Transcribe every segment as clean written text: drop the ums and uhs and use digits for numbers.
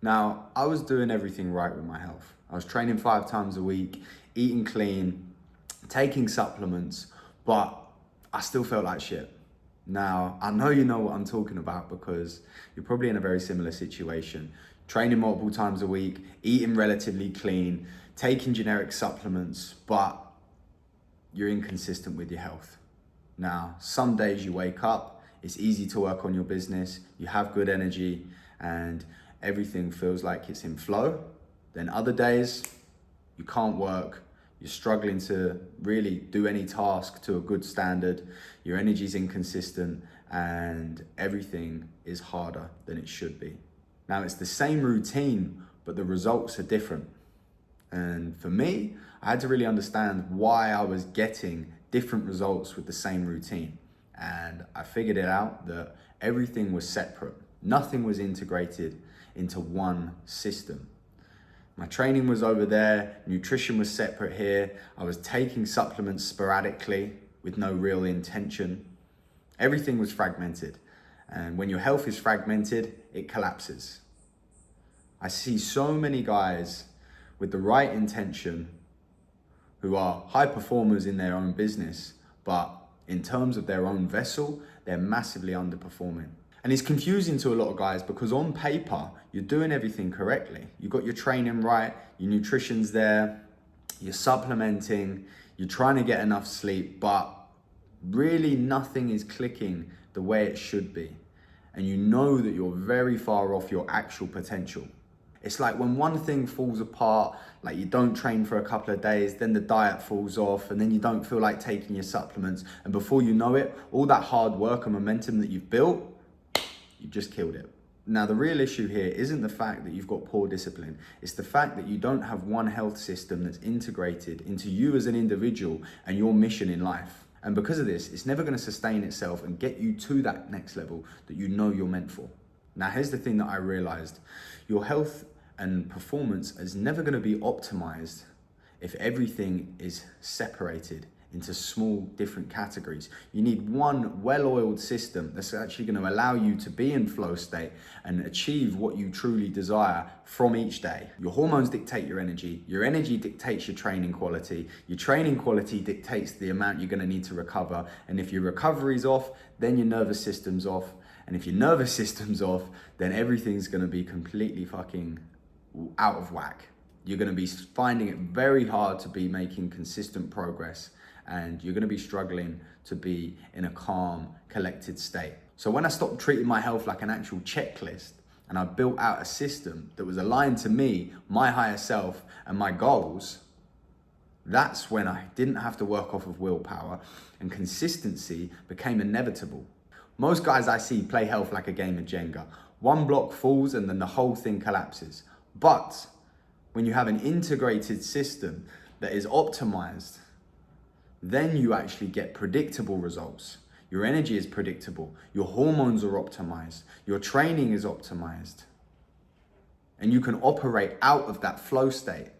Now, I was doing everything right with my health. I was training 5 times a week, eating clean, taking supplements, but I still felt like shit. Now, I know you know what I'm talking about because you're probably in a very similar situation. Training multiple times a week, eating relatively clean, taking generic supplements, but you're inconsistent with your health. Now, some days you wake up, it's easy to work on your business, you have good energy, and everything feels like it's in flow. Then other days, you can't work, you're struggling to really do any task to a good standard, your energy's inconsistent, and everything is harder than it should be. Now, it's the same routine, but the results are different. And for me, I had to really understand why I was getting different results with the same routine. And I figured it out that everything was separate. Nothing was integrated into one system. My training was over there, nutrition was separate here. I was taking supplements sporadically with no real intention. Everything was fragmented. And when your health is fragmented, it collapses. I see so many guys with the right intention who are high performers in their own business, but in terms of their own vessel, they're massively underperforming. And it's confusing to a lot of guys because on paper, you're doing everything correctly. You've got your training right, your nutrition's there, you're supplementing, you're trying to get enough sleep, but really nothing is clicking the way it should be. And you know that you're very far off your actual potential. It's like when one thing falls apart, like you don't train for a couple of days, then the diet falls off, and then you don't feel like taking your supplements. And before you know it, all that hard work and momentum that you've built, you just killed it. Now, the real issue here isn't the fact that you've got poor discipline. It's the fact that you don't have one health system that's integrated into you as an individual and your mission in life. And because of this, it's never going to sustain itself and get you to that next level that you know you're meant for. Now, here's the thing that I realized. Your health and performance is never going to be optimized if everything is separated into small different categories. You need one well-oiled system that's actually going to allow you to be in flow state and achieve what you truly desire from each day. Your hormones dictate your energy dictates your training quality dictates the amount you're going to need to recover, and if your recovery's off, then your nervous system's off, and if your nervous system's off, then everything's going to be completely fucking out of whack. You're going to be finding it very hard to be making consistent progress, and you're going to be struggling to be in a calm, collected state. So when I stopped treating my health like an actual checklist and I built out a system that was aligned to me, my higher self, and my goals, that's when I didn't have to work off of willpower and consistency became inevitable. Most guys I see play health like a game of Jenga. One block falls and then the whole thing collapses. But when you have an integrated system that is optimized, then you actually get predictable results. Your energy is predictable, your hormones are optimized, your training is optimized, and you can operate out of that flow state.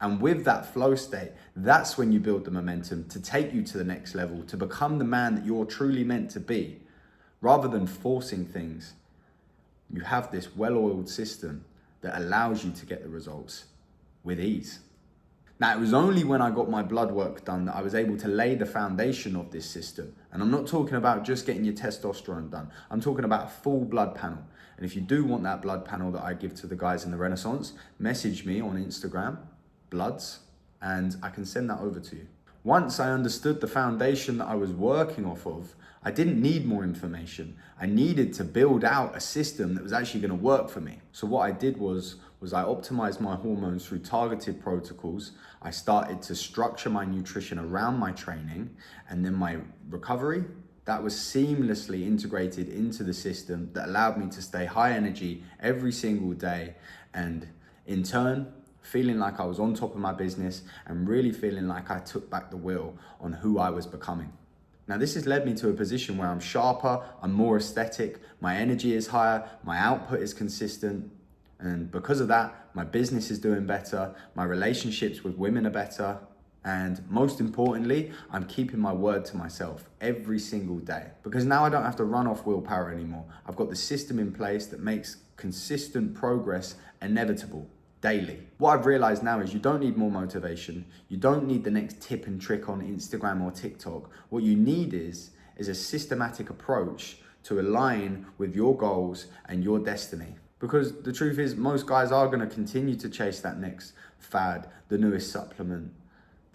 And with that flow state, that's when you build the momentum to take you to the next level, to become the man that you're truly meant to be. Rather than forcing things, you have this well-oiled system that allows you to get the results with ease. Now, it was only when I got my blood work done that I was able to lay the foundation of this system. And I'm not talking about just getting your testosterone done. I'm talking about a full blood panel. And if you do want that blood panel that I give to the guys in the Renaissance, message me on Instagram, bloods, and I can send that over to you. Once I understood the foundation that I was working off of, I didn't need more information. I needed to build out a system that was actually going to work for me. So what I did was I optimized my hormones through targeted protocols. I started to structure my nutrition around my training, and then my recovery, that was seamlessly integrated into the system that allowed me to stay high energy every single day, and in turn, feeling like I was on top of my business and really feeling like I took back the wheel on who I was becoming. Now, this has led me to a position where I'm sharper, I'm more aesthetic, my energy is higher, my output is consistent, and because of that, my business is doing better, my relationships with women are better, And most importantly, I'm keeping my word to myself every single day, because now I don't have to run off willpower anymore. I've got the system in place that makes consistent progress inevitable daily. What I've realized now is you don't need more motivation. You don't need the next tip and trick on Instagram or TikTok. What you need is a systematic approach to align with your goals and your destiny. Because the truth is, most guys are going to continue to chase that next fad, the newest supplement,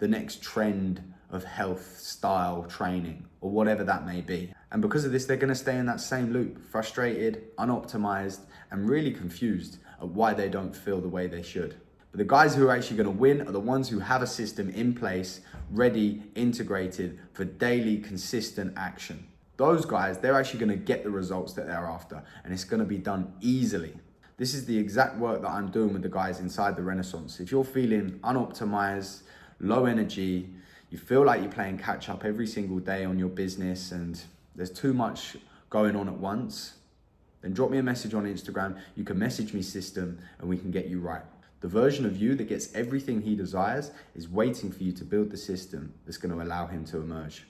the next trend of health, style, training, or whatever that may be. And because of this, they're going to stay in that same loop, frustrated, unoptimized, and really confused at why they don't feel the way they should. But the guys who are actually going to win are the ones who have a system in place, ready, integrated for daily, consistent action. Those guys, they're actually going to get the results that they're after, and it's going to be done easily. This is the exact work that I'm doing with the guys inside the Renaissance. If you're feeling unoptimized, low energy, you feel like you're playing catch up every single day on your business and there's too much going on at once, then drop me a message on Instagram. You can message me system and we can get you right. The version of you that gets everything he desires is waiting for you to build the system that's going to allow him to emerge.